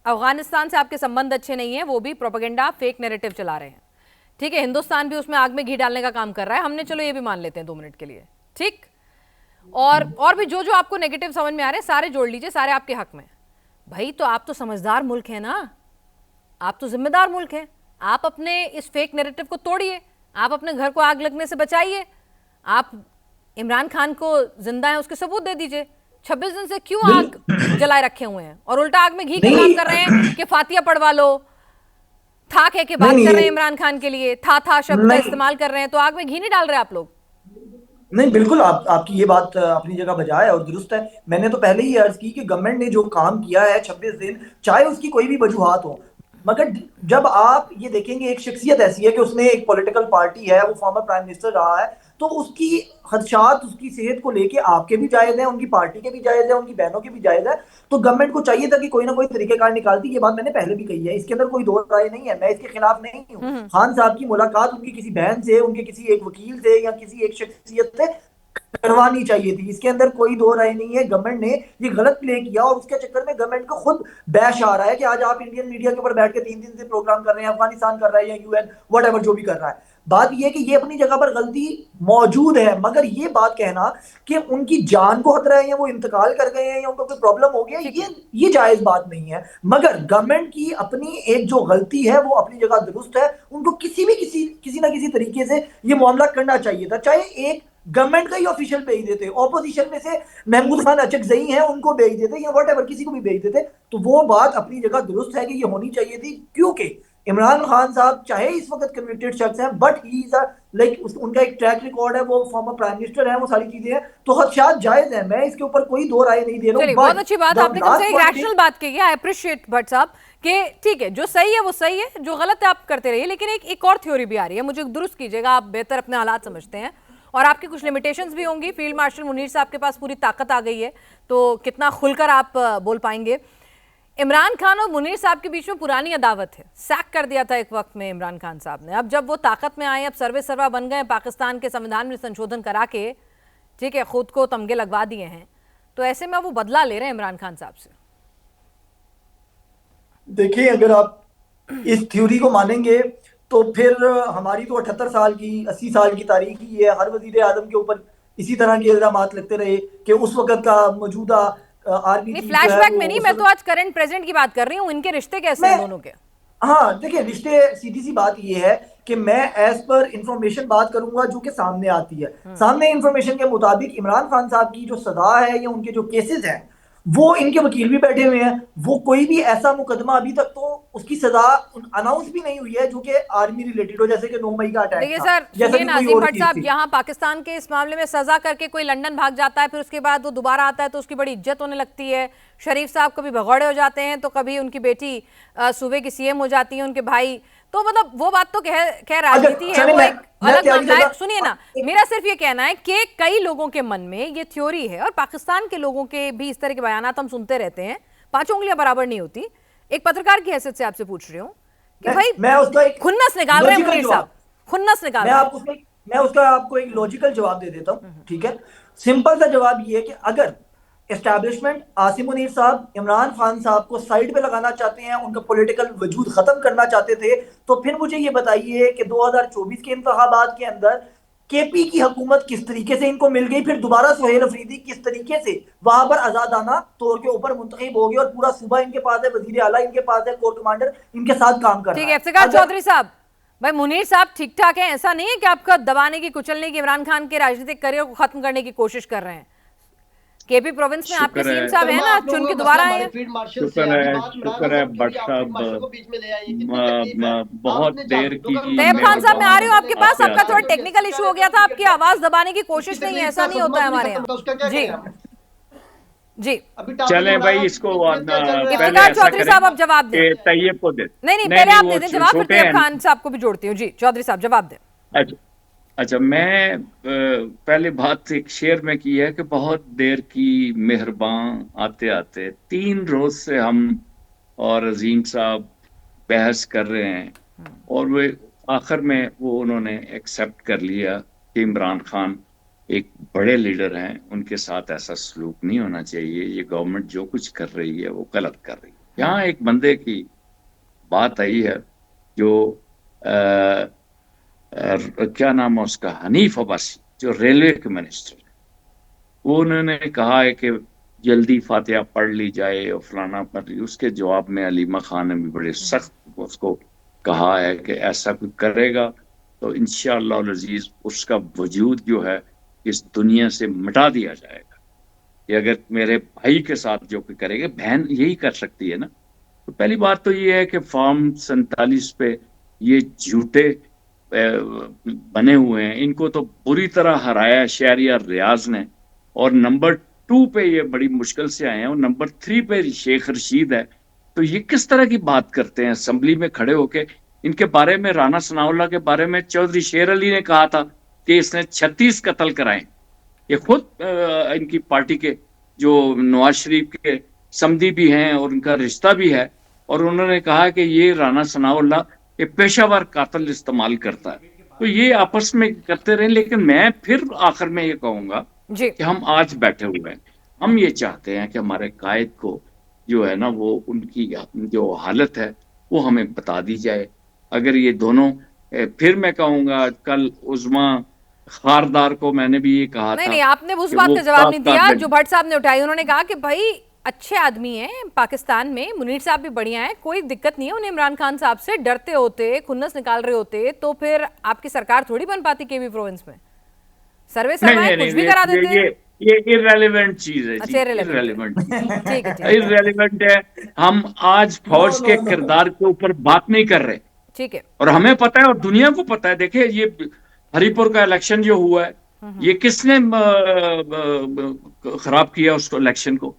अफगानिस्तान से आपके संबंध अच्छे नहीं है, वो भी प्रोपेगेंडा फेक नैरेटिव चला रहे हैं, ठीक है। हिंदुस्तान भी उसमें आग में घी डालने का काम कर रहा है, हमने चलो ये भी मान लेते हैं 2 मिनट के लिए, ठीक। और भी जो जो आपको नेगेटिव समझ में आ रहे हैं सारे जोड़ लीजिए, सारे आपके हक में। भाई तो आप तो समझदार मुल्क है ना, आप तो जिम्मेदार मुल्क है, आप अपने इस फेक नैरेटिव को तोड़िए, आप अपने घर को आग लगने से बचाइए, आप इमरान खान को जिंदा है उसके सबूत दे दीजिए। 26 दिन से क्यों आग जलाए रखे हुए हैं और उल्टा आग में घी का काम नहीं कर रहे हैं कि फातिया पढ़वा लो। था कह के नहीं बात कर रहे नहीं हैं इमरान खान के लिए, था शब्द का नहीं इस्तेमाल कर रहे हैं, तो आग में घी नहीं डाल रहे आप लोग। नहीं, बिल्कुल आपकी ये बात अपनी जगह बजाय है और दुरुस्त है। मैंने तो पहले ही अर्ज की कि गवर्नमेंट ने जो काम किया है 26 दिन, चाहे उसकी कोई भी वजूहात हो, मगर जब आप ये देखेंगे एक शख्सियत ऐसी है कि उसने एक पॉलिटिकल पार्टी है, वो फॉर्मर प्राइम मिनिस्टर रहा है, तो उसकी खदशात उसकी सेहत को लेके आपके भी जायज है, उनकी पार्टी के भी जायज है, उनकी बहनों के भी जायज है। तो गवर्नमेंट को चाहिए था कि कोई ना कोई तरीकेकार निकालती। ये बात मैंने पहले भी कही है, इसके अंदर कोई दो राय नहीं है, मैं इसके खिलाफ नहीं हूँ। खान साहब की मुलाकात उनकी किसी बहन से, उनके किसी एक वकील से या किसी एक शख्सियत से करवानी चाहिए थी, इसके अंदर कोई दो राय नहीं है। गवर्नमेंट ने ये गलत प्ले किया और उसके चक्कर में गवर्नमेंट को खुद बैश आ रहा है कि आज आप इंडियन मीडिया के ऊपर बैठ के 3 दिन से प्रोग्राम कर रहे हैं, अफगानिस्तान कर रहा है या यूएन वट जो भी कर रहा है। बात यह है कि ये अपनी जगह पर गलती मौजूद है, मगर ये बात कहना कि उनकी जान को खतरा है या वो इंतकाल कर गए हैं या उनको कोई प्रॉब्लम हो गया, ये जायज बात नहीं है। मगर गवर्नमेंट की अपनी एक जो गलती है वो अपनी जगह दुरुस्त है, उनको किसी ना किसी तरीके से ये मामला करना चाहिए था। चाहे एक गवर्नमेंट का ही ऑफिशियल भेज देते, ऑपोजिशन में से महमूद खान अचकजई हैं उनको भेज देते या वट किसी को भी भेज देते, तो वो बात अपनी जगह दुरुस्त है कि ये होनी चाहिए थी। क्योंकि इमरान खान साहब चाहे इस वक्त कन्विक्टेड शख्स हैं, बट ही इज लाइक उनका एक ट्रैक रिकॉर्ड है, वो फॉर्मर प्राइम मिनिस्टर है, वो सारी चीजें हैं, तो खदशात जायज है, मैं इसके ऊपर कोई दो राय नहीं दे रहा हूँ। चलिए बहुत बट अच्छी बात, द आपने कम से लास्ट एक पॉइंट, रैशनल बात कही है, आई अप्रिशिएट भट्ट साहब कि ठीक है जो सही है वो सही है, जो गलत है आप करते रहिए। लेकिन एक और थ्योरी भी आ रही है, मुझे दुरुस्त कीजिएगा, आप बेहतर अपने हालात समझते हैं और आपकी कुछ लिमिटेशंस भी होंगी। फील्ड मार्शल मुनीर साहब के पास पूरी ताकत आ गई है, तो कितना खुलकर आप बोल पाएंगे। इमरान खान और मुनीर साहब के बीच में पुरानी अदावत है, सैक कर दिया था एक वक्त में इमरान खान साहब ने। अब जब वो ताकत में आए, अब सर्वे सर्वा बन गए, पाकिस्तान के संविधान में संशोधन करा के, ठीक है, खुद को तमगे लगवा दिए हैं, तो ऐसे में वो बदला ले रहे हैं इमरान खान साहब से। देखिए अगर आप इस थ्योरी को मानेंगे तो फिर हमारी तो 78 साल की 80 साल की तारीख ही है, हर वजीर आजम के ऊपर इसी तरह के इल्जाम लगते रहे कि उस वक्त का मौजूदा आर्मी नहीं, चीफ जो है फ्लैशबैक वो में नहीं, उस मैं तो वक्त आज करंट प्रेजेंट की बात कर रही हूँ। इनके रिश्ते कैसे हैं मैं दोनों के? हाँ देखिए रिश्ते, सीधी सी बात ये है कि मैं एज पर इंफॉर्मेशन बात करूंगा जो कि सामने आती है। सामने इंफॉर्मेशन के मुताबिक इमरान खान साहब की जो सजा है या उनके जो केसेस हैं, वो इनके वकील भी बैठे हुए हैं, वो कोई भी ऐसा मुकदमा अभी तक तो उसकी सजा अनाउंस भी नहीं हुई है जो कि आर्मी रिलेटेड हो, जैसे कि 9 मई का अटैक देखिए था, सर, जैसा सुनिए कि ना कोई अजीम और भट्ट चीज साहब, थी। यहाँ पाकिस्तान के इस मामले में सजा करके कोई लंदन भाग जाता है, फिर उसके बाद वो दोबारा आता है तो उसकी बड़ी इज्जत होने लगती है। शरीफ साहब कभी भगौड़े हो जाते हैं, तो कभी उनकी बेटी सूबे की सीएम हो जाती है, उनके भाई। तो मतलब वो बात तो खैर अगर राजनीति है, चले वो एक मैं अलग तैयारी मामला है। जगह सुनिए ना, मेरा सिर्फ ये कहना है कि कई लोगों के मन में ये थ्योरी है, और पाकिस्तान के लोगों के भी इस तरह के बयानात हम सुनते रहते हैं, पांचों उंगलियां बराबर नहीं होती। एक पत्रकार की हैसियत से आपसे पूछ रही हूँ कि भाई मैं उसका एक खुन्नस निकाल रहे हैं लॉजिकल मुनीर साहब, जवाब खुन्नस निकाल मैं रहे हैं। आपको मैं उसका आपको एक लॉजिकल जवाब दे देता हूं, ठीक है। सिंपल सा जवाब ये है कि अगर एस्टैब्लिशमेंट आसिम मुनीर साहब इमरान खान साहब को साइड पे लगाना चाहते हैं, उनका पॉलिटिकल वजूद खत्म करना चाहते थे, तो फिर मुझे ये बताइए कि 2024 के इंतखाबात के अंदर केपी की हुकूमत किस तरीके से इनको मिल गई, फिर दोबारा सुहेल अफरीदी किस तरीके से वहां पर आजादाना तौर के ऊपर मुंतखब हो गए और पूरा सूबा इनके पास है, वजीर आला इनके पास है, कोर कमांडर इनके साथ काम कर ठीक रहा है है। इफ्तिकार अगर चौधरी साहब, भाई मुनीर साहब ठीक ठाक है, ऐसा नहीं है कि आपका दबाने की कुचलने की, इमरान खान के राजनीतिक करियर को खत्म करने की कोशिश कर रहे हैं। केपी प्रोविंस में आपके शुक्र सीएम है, साहब है शर्मा, ना, आप चुन लोगों के का दोबारा मसला आए हमारे हैं। फील्ड मार्शल से शुक्र है। अभी है, बात इमरान शुक्र है साहब की हो रही भट्ट है, आप फील्ड साहब। मार्शल को बीच में ले आए, कितनी तकलीफ है। बहुत आपने देर जानबूझ की अगर तैयब खान साहब, मैं आ रही हूँ मेहरबान आपके पास। आते आपका थोड़ा आते। टेक्निकल इशू हो गया था, आपकी आवाज दबाने की कोशिश नहीं है, ऐसा नहीं होता है हमारे यहाँ। उसका क्या जी करें हम? जी, अभी टॉपिक चले भाई, बढ़ाया, इसको क्या चल रहा है पहले इफ्तिकार आगे? ऐसा चौधरी करें साहब अब जवाब दें। कि तैयब को दे। नहीं नहीं, नहीं पहले नहीं, आप वो दे दें जवाब, फिर छोटे तैयब हैं। खान साहब को भी जोड़ती हूँ। जी चौधरी साहब जवाब दें। अच्छा अच्छा, मैं पहले बात एक शेर में की है कि बहुत देर की मेहरबान आते आते। 3 रोज से हम और अजीम साहब बहस कर रहे हैं, और वे आखिर में वो उन्होंने एक्सेप्ट कर लिया कि इमरान खान एक बड़े लीडर हैं, उनके साथ ऐसा सलूक नहीं होना चाहिए, ये गवर्नमेंट जो कुछ कर रही है वो गलत कर रही है। यहाँ एक बंदे की बात आई है जो क्या नाम है उसका, हनीफ अब्बासी, जो रेलवे के मिनिस्टर है। वो उन्होंने कहा है कि जल्दी फातिहा पढ़ ली जाए और फलाना पर, उसके जवाब में अलीमा खान ने भी बड़े सख्त उसको कहा है कि ऐसा कोई करेगा तो इंशाअल्लाह अजीज उसका वजूद जो है इस दुनिया से मिटा दिया जाएगा। कि अगर मेरे भाई के साथ जो कोई करेगा, बहन यही कर सकती है ना। तो पहली बात तो ये है कि फॉर्म 47 पे ये झूठे बने हुए हैं, इनको तो बुरी तरह हराया शहरियार रियाज ने। और नंबर 2 पे ये बड़ी मुश्किल से आए हैं, और नंबर 3 पे शेख रशीद है। तो ये किस तरह की बात करते हैं असेंबली में खड़े होके। इनके बारे में, राना सनाउल्लाह के बारे में चौधरी शेर अली ने कहा था कि इसने 36 कत्ल कराए। ये खुद इनकी पार्टी के जो नवाज शरीफ के समधी भी हैं और उनका रिश्ता भी है, और उन्होंने कहा कि ये राना सनाउल्लाह ये पेशावर कातिल इस्तेमाल करता है। तो ये आपस में करते रहे, लेकिन मैं फिर आखिर में ये कहूंगा जी कि हम आज बैठे हुए हैं, हम ये चाहते हैं कि हमारे कायद को जो है ना, वो उनकी जो हालत है वो हमें बता दी जाए। अगर ये दोनों फिर मैं कहूंगा, कल उज़्मा खारदार को मैंने भी ये कहा नहीं था नहीं, आपने उस कि बात वो का जवाब नहीं दिया ताकत जो भट्ट साहब ने उठाई। उन्होंने कहा कि भाई अच्छे आदमी हैं पाकिस्तान में, मुनीर साहब भी बढ़िया हैं, कोई दिक्कत नहीं है उन्हें। इमरान खान साहब से डरते होते, खुन्नस निकाल रहे होते तो फिर आपकी सरकार थोड़ी बन पाती केवी प्रोविंस में। सर्वे नहीं सरवाएं नहीं कुछ नहीं, भी करा देते हैं। ये इररेलेवेंट चीज है जी, अच्छा irrelevant है। इररेलेवेंट ठीक है ठीक है इररेलेवेंट है। हम आज फौज के किरदार के ऊपर बात नहीं कर रहे, ठीक है। और हमें पता है और दुनिया को पता है। देखिए ये हरिपुर का इलेक्शन जो हुआ है, ये किसने खराब किया उसको, इलेक्शन को?